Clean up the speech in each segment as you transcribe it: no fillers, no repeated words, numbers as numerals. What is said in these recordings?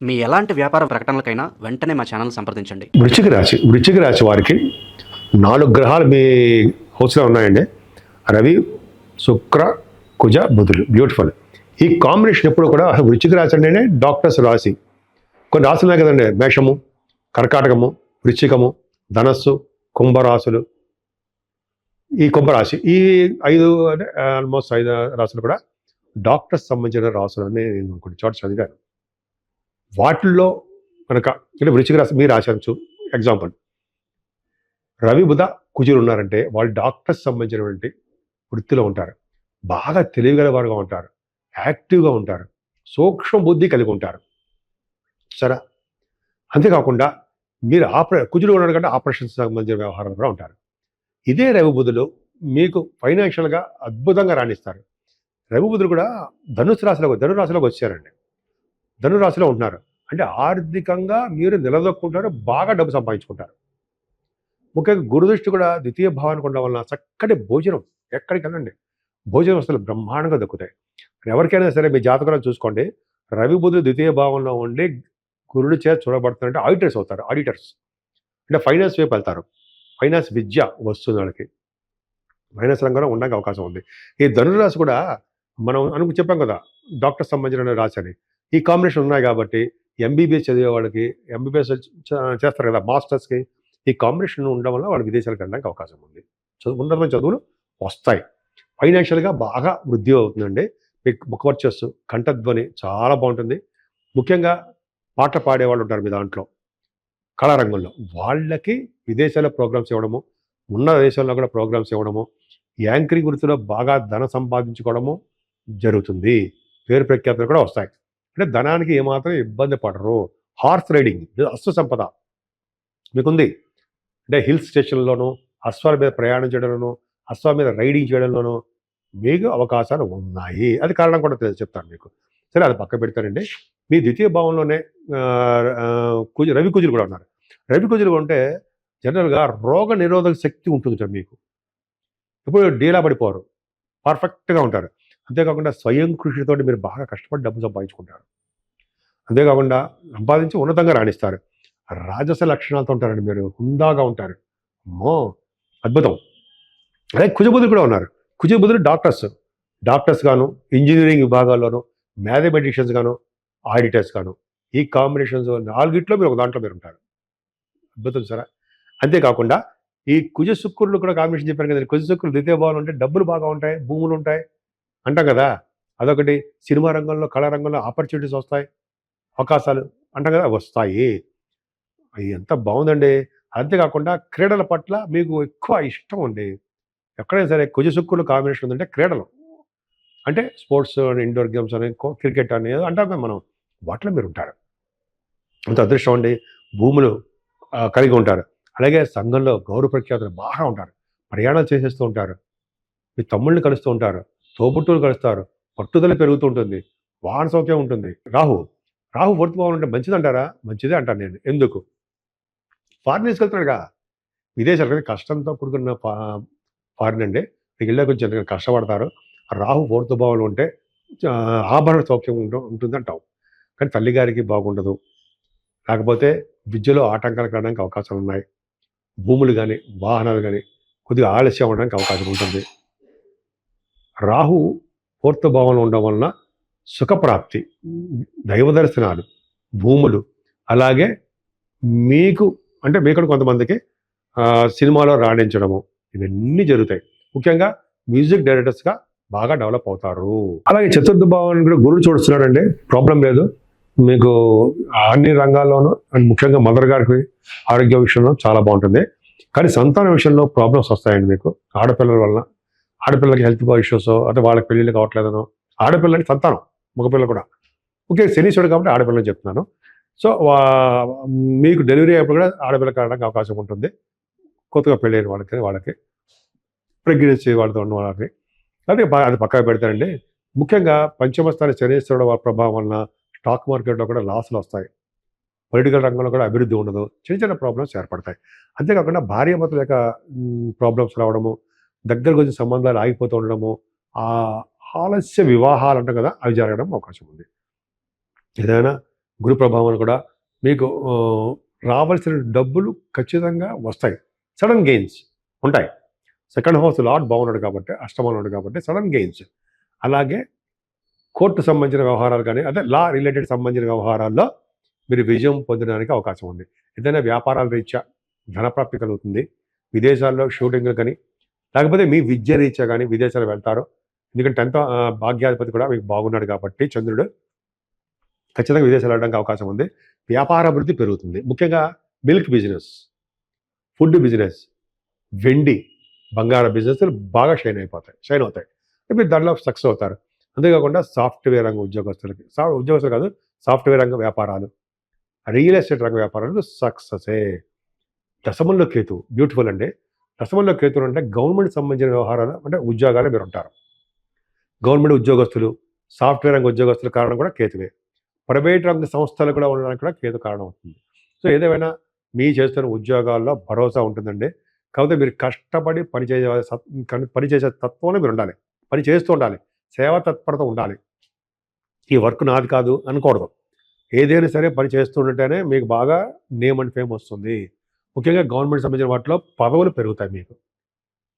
మీ ఎలాంటి వ్యాపార ప్రకటనలకైనా వెంటనే మా ఛానల్ సంప్రదించండి. వృశ్చిక రాశి వారికి 4 గ్రహాలు మీ హౌస్లో ఉన్నాయండి. రవి, శుక్ర, కుజ, బుధులు. బ్యూటిఫుల్. ఈ కాంబినేషన్ ఎప్పుడు కూడా వృశ్చిక రాశి అంటేనే డాక్టర్స్ రాశి. కొన్ని రాశులు ఉన్నాయి కదండి, మేషము, కర్కాటకము, వృశ్చికము, ధనస్సు, కుంభరాశులు. ఈ కుంభరాశి ఈ 5 అంటే ఆల్మోస్ట్ 5 రాశులు కూడా డాక్టర్స్ సంబంధించిన రాశులు అని నేను కొన్ని చోట చదివాను. వాటిల్లో కనుక అంటే వృశ్చిక రాశి మీ రాశి అనొచ్చు. ఎగ్జాంపుల్, రవి, బుధ, కుజులు ఉన్నారంటే వాళ్ళు డాక్టర్స్ సంబంధించినటువంటి వృత్తిలో ఉంటారు. బాగా తెలివిగల వారుగా ఉంటారు, యాక్టివ్గా ఉంటారు, సూక్ష్మ బుద్ధి కలిగి ఉంటారు. సరే, అంతేకాకుండా మీరు కుజులు ఉన్నారు కంటే ఆపరేషన్స్ సంబంధించిన వ్యవహారాలు కూడా ఉంటారు. ఇదే రవి బుధులు మీకు ఫైనాన్షియల్గా అద్భుతంగా రాణిస్తారు. రవి బుధులు కూడా ధనురాశిలోకి వచ్చారండి. ధనురాశిలో ఉంటున్నారు అంటే ఆర్థికంగా మీరు నిలదొక్కుంటారు, బాగా డబ్బు సంపాదించుకుంటారు. ముఖ్యంగా గురుదృష్టి కూడా ద్వితీయ భావానికి ఉండడం వలన చక్కటి భోజనం, ఎక్కడికి వెళ్ళండి భోజనం వస్తువులు బ్రహ్మాండంగా దక్కుతాయి. ఎవరికైనా సరే మీ జాతకంలో చూసుకోండి, రవి బుధులు ద్వితీయ భావంలో ఉండి గురుడి చేత చూడబడుతున్నారంటే ఆడిటర్స్ అవుతారు. ఆడిటర్స్ అంటే ఫైనాన్స్ వైపు వెళ్తారు. ఫైనాన్స్ విద్య వస్తుంది వాళ్ళకి, ఫైనాన్స్ రంగంలో ఉండడానికి అవకాశం ఉంది. ఈ ధనురాశి కూడా మనం చెప్పాం కదా డాక్టర్ సంబంధించిన రాశి అని. ఈ కాంబినేషన్ ఉన్నాయి కాబట్టి ఎంబీబీఎస్ చదివే వాళ్ళకి, ఎంబీబీఎస్ చేస్తారు కదా మాస్టర్స్కి, ఈ కాంబినేషన్ ఉండడం వల్ల వాళ్ళు విదేశాలకు వెళ్ళడానికి అవకాశం ఉంది. ఉన్నతమైన చదువులు వస్తాయి. ఫైనాన్షియల్గా బాగా వృద్ధి అవుతుందండి. మీకు ముఖవర్చస్సు, కంఠధ్వని చాలా బాగుంటుంది. ముఖ్యంగా పాట పాడేవాళ్ళు ఉంటారు మీ దాంట్లో, కళారంగంలో వాళ్ళకి విదేశాల్లో ప్రోగ్రామ్స్ ఇవ్వడము, ఉన్న దేశంలో కూడా ప్రోగ్రామ్స్ ఇవ్వడము, యాంకరింగ్ వృత్తిలో బాగా ధన సంపాదించుకోవడము జరుగుతుంది. పేరు ప్రఖ్యాతులు కూడా వస్తాయి. అంటే ధనానికి ఏమాత్రం ఇబ్బంది పడరు. హార్స్ రైడింగ్ అశ్వ సంపద మీకుంది అంటే హిల్ స్టేషన్లోనూ, అశ్వాల మీద ప్రయాణం చేయడంలోనూ, అశ్వాల మీద రైడింగ్ చేయడంలోనూ మీకు అవకాశాలు ఉన్నాయి. అది కారణం కూడా చెప్తాను మీకు. సరే, అది పక్క పెడతానండి. మీ ద్వితీయ భావంలోనే రవి కుజులు కూడా ఉన్నారు. రవి కుజులు ఉంటే జనరల్గా రోగ నిరోధక శక్తి ఉంటుంది మీకు. ఇప్పుడు డీలా పడిపోరు, పర్ఫెక్ట్గా ఉంటారు. అంతేకాకుండా స్వయం కృషితోటి మీరు బాగా కష్టపడి డబ్బు సంపాదించుకుంటారు. అంతేకాకుండా సంపాదించి ఉన్నతంగా రాణిస్తారు. రాజస లక్షణాలతో ఉంటారండి మీరు, హుందాగా ఉంటారు. అమ్మో అద్భుతం. అలాగే కుజబుధులు కూడా ఉన్నారు. కుజబుధులు డాక్టర్స్ గాను, ఇంజనీరింగ్ విభాగాల్లోనూ, మ్యాథమెటిషియన్స్ గాను, ఆడిటర్స్ గాను. ఈ కాంబినేషన్స్ 4గిట్లో మీరు ఒక దాంట్లో మీరు ఉంటారు. అద్భుతం సరే. అంతేకాకుండా ఈ కుజ శుక్రులు కూడా కాంబినేషన్ చెప్పాను కదండి. కుజ శుక్రులు ద్వితీయ భావాలు ఉంటే డబ్బులు బాగా ఉంటాయి, భూములు ఉంటాయి అంటాం కదా. అదొకటి. సినిమా రంగంలో, కళారంగంలో ఆపర్చునిటీస్ వస్తాయి, అవకాశాలు అంటాం కదా, వస్తాయి. అవి ఎంత బాగుందండి. అంతేకాకుండా క్రీడల పట్ల మీకు ఎక్కువ ఇష్టం అండి. ఎక్కడైనా సరే కుజ శుక్రులు కాంబినేషన్ ఉందంటే క్రీడలు అంటే స్పోర్ట్స్, ఇండోర్ గేమ్స్ అని, క్రికెట్ అని అంటాం కదా మనం, వాటిలో మీరు ఉంటారు. అంత అదృష్టం అండి. భూములు కలిగి ఉంటారు. అలాగే సంఘంలో గౌరవ ప్రఖ్యాతులు బాగా ఉంటారు. ప్రయాణాలు చేసేస్తూ ఉంటారు. మీ తమ్ముళ్ళని కలుస్తూ ఉంటారు, తోబుట్టువులు కలుస్తారు, పట్టుదల పెరుగుతూ ఉంటుంది, వాహన సౌఖ్యం ఉంటుంది. రాహు 4th భావం అంటే మంచిదంటారా? మంచిదే అంటాను నేను. ఎందుకు? ఫారిన్ తీసుకెళ్తున్నాడుగా, విదేశాలు కదా, కష్టంతో కూడుకున్న ఫారిన్ అండి. మీకు ఇళ్ళ కొంచెం కష్టపడతారు. రాహు 4th భావంలో ఉంటే ఆభరణ సౌఖ్యం ఉంటుంది అంటాం. కానీ తల్లిగారికి బాగుండదు, లేకపోతే విద్యలో ఆటంకాలు కలగడానికి అవకాశాలు ఉన్నాయి. భూములు కానీ, వాహనాలు కానీ కొద్దిగా ఆలస్యం అవ్వడానికి అవకాశం ఉంటుంది. రాహు 4th భావంలో ఉండడం వలన సుఖప్రాప్తి, దైవ దర్శనాలు, భూములు, అలాగే మీకు అంటే మీకు కొంతమందికి సినిమాలో రాణించడము ఇవన్నీ జరుగుతాయి. ముఖ్యంగా మ్యూజిక్ డైరెక్టర్స్గా బాగా డెవలప్ అవుతారు. అలాగే 4th భావాన్ని కూడా గురుడు చూస్తున్నాడండి, ప్రాబ్లం లేదు మీకు. అన్ని రంగాల్లోనూ అండ్ ముఖ్యంగా మదర్ గారికి ఆరోగ్య విషయంలో చాలా బాగుంటుంది. కానీ సంతాన విషయంలో ప్రాబ్లమ్స్ వస్తాయండి మీకు. ఆడపిల్లల వలన, ఆడపిల్లలకి హెల్త్ ఇష్యూస్, అంటే వాళ్ళకి పెళ్ళిళ్ళు కావట్లేదనో, ఆడపిల్లలకి సంతానం, మగపిల్లలు కూడా. ముఖ్యంగా శనీశ్వరుడు కాబట్టి ఆడపిల్లలు చెప్తున్నాను. సో మీకు డెలివరీ అయినప్పుడు కూడా ఆడపిల్ల కావడానికి అవకాశం ఉంటుంది. కొత్తగా పెళ్ళైన వాళ్ళకి ప్రెగ్నెన్సీ వాళ్ళతో ఉన్న వాళ్ళకి. అదే అది పక్కన పెడతారండి. ముఖ్యంగా పంచమస్థాన శనీశ్వరుడు ప్రభావం వలన స్టాక్ మార్కెట్లో కూడా లాసులు వస్తాయి. పొలిటికల్ రంగంలో కూడా అభివృద్ధి ఉండదు. చిన్న చిన్న ప్రాబ్లమ్స్ ఏర్పడతాయి. అంతేకాకుండా భార్యాభర్తల యొక్క ప్రాబ్లమ్స్ రావడము, దగ్గరకు వచ్చే సంబంధాలు ఆగిపోతూ ఉండడము, ఆలస్య వివాహాలు అంటాం కదా, అవి జరగడం అవకాశం ఉంది. ఏదైనా గురు ప్రభావం కూడా మీకు రావాల్సిన డబ్బులు ఖచ్చితంగా వస్తాయి. సడన్ గెయిన్స్ ఉంటాయి. సెకండ్ హౌస్ లార్డ్ బాగున్నాడు కాబట్టి, అష్టమంలో ఉన్నాడు కాబట్టి సడన్ గెయిన్స్. అలాగే కోర్టు సంబంధించిన వ్యవహారాలు కానీ, అదే లా రిలేటెడ్ సంబంధించిన వ్యవహారాల్లో మీరు విజయం పొందడానికి అవకాశం ఉంది. ఏదైనా వ్యాపారాల రీత్యా ధనప్రాప్తి కలుగుతుంది. విదేశాల్లో షూటింగ్లు కానీ, లేకపోతే మీ విద్య రీత్యా కానీ విదేశాలు వెళ్తారు. ఎందుకంటే 10th భాగ్యాధిపతి కూడా మీకు బాగున్నాడు కాబట్టి చంద్రుడు ఖచ్చితంగా విదేశాలు వెళ్ళడానికి అవకాశం ఉంది. వ్యాపార అభివృద్ధి పెరుగుతుంది. ముఖ్యంగా మిల్క్ బిజినెస్, ఫుడ్ బిజినెస్, వెండి, బంగారం బిజినెస్లు బాగా షైన్ అవుతాయి. మీరు దాంట్లో సక్సెస్ అవుతారు. అంతేకాకుండా సాఫ్ట్వేర్ రంగ ఉద్యోగస్తులకి, ఉద్యోగస్తులు కాదు, సాఫ్ట్వేర్ రంగ వ్యాపారాలు, రియల్ ఎస్టేట్ రంగ వ్యాపారాలు సక్సెసే. దశమంలో కేతు బ్యూటిఫుల్ అండి. దశమంలో కేతులు అంటే గవర్నమెంట్ సంబంధించిన వ్యవహారాలు అంటే ఉద్యోగాలు మీరు ఉంటారు. గవర్నమెంట్ ఉద్యోగస్తులు, సాఫ్ట్వేర్ రంగ ఉద్యోగస్తుల కారణం కూడా కేతువే. ప్రైవేట్ రంగ సంస్థలు కూడా ఉండడానికి కూడా కేతు కారణం అవుతుంది. సో ఏదేమైనా మీ చేస్తున్న ఉద్యోగాల్లో భరోసా ఉంటుందండి. కాకపోతే మీరు కష్టపడి పనిచేసే తత్వంలో మీరు ఉండాలి. పని చేస్తూ ఉండాలి. సేవా తత్పరత ఉండాలి. ఈ వర్క్ నాది కాదు అనకూడదు. ఏదైనా సరే పని చేస్తూ ఉంటేనే మీకు బాగా నేమ్ అండ్ ఫేమ్ వస్తుంది. ముఖ్యంగా గవర్నమెంట్ సంబంధించిన వాటిలో పదవులు పెరుగుతాయి. మీకు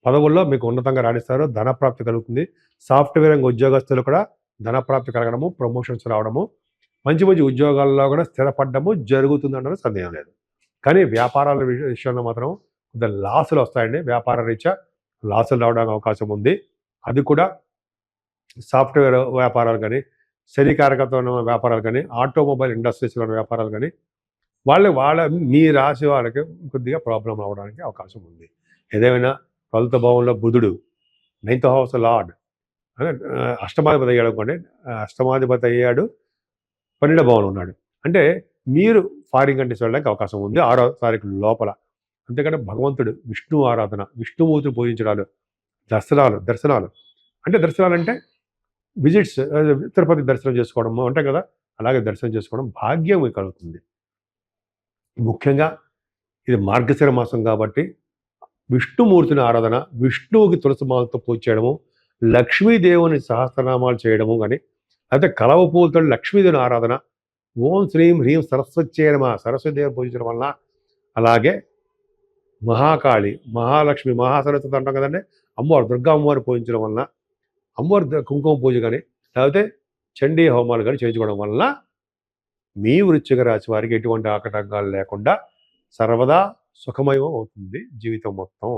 పదవుల్లో మీకు ఉన్నతంగా రాణిస్తారు. ధనప్రాప్తి కలుగుతుంది. సాఫ్ట్వేర్ రంగ ఉద్యోగస్తులు కూడా ధనప్రాప్తి కలగడము, ప్రమోషన్స్ రావడము, మంచి మంచి ఉద్యోగాల్లో కూడా స్థిరపడము జరుగుతుందన్న సందేహం లేదు. కానీ వ్యాపారాల విషయంలో మాత్రం కొంత లాసులు వస్తాయండి. వ్యాపార రీత్యా లాసులు రావడానికి అవకాశం ఉంది. అది కూడా సాఫ్ట్వేర్ వ్యాపారాలు కానీ, శరీకారకతో ఉన్న వ్యాపారాలు కానీ, ఆటోమొబైల్ ఇండస్ట్రీస్లో ఉన్న వ్యాపారాలు కానీ, వాళ్ళ మీ రాశి వాళ్ళకి కొద్దిగా ప్రాబ్లం అవడానికి అవకాశం ఉంది. ఏదేమైనా 12th భావంలో బుధుడు, 9th హౌస్ లార్డ్ అంటే అష్టమాధిపతి అయ్యాడు అనుకోండి. అష్టమాధిపతి అయ్యాడు, 12వ భావంలో ఉన్నాడు. అంటే మీరు ఫారిన్ కంట్రీస్ వెళ్ళడానికి అవకాశం ఉంది 6వ తారీఖు లోపల. అంతేకాని భగవంతుడు, విష్ణు ఆరాధన, విష్ణుమూర్తిని పూజించడాలు, దర్శనాలు అంటే దర్శనాలంటే విజిట్స్, తిరుపతి దర్శనం చేసుకోవడము అంటే కదా, అలాగే దర్శనం చేసుకోవడం భాగ్యం కలుగుతుంది. ముఖ్యంగా ఇది మార్గశిర మాసం కాబట్టి విష్ణుమూర్తిని ఆరాధన, విష్ణువుకి తులసిమాలతో పూజ చేయడము, లక్ష్మీదేవుని సహస్రనామాలు చేయడము కానీ, అయితే కలవ పూలతో లక్ష్మీదేవుని ఆరాధన, ఓం శ్రీం హ్రీం సరస్వత్యై నమః సరస్వతీదేవిని పూజించడం వలన, అలాగే మహాకాళి, మహాలక్ష్మి, మహాసరస్వతి అంటాం కదండి, అమ్మవారు దుర్గా అమ్మవారిని పూజించడం వలన, అమ్మవారి కుంకుమ పూజ కానీ, లేకపోతే చండీ హోమాలు కానీ చేయించుకోవడం వలన మీ వృశ్చిక రాశి వారికి ఎటువంటి ఆటంకాలు లేకుండా సర్వదా సుఖమయం అవుతుంది జీవితం మొత్తం.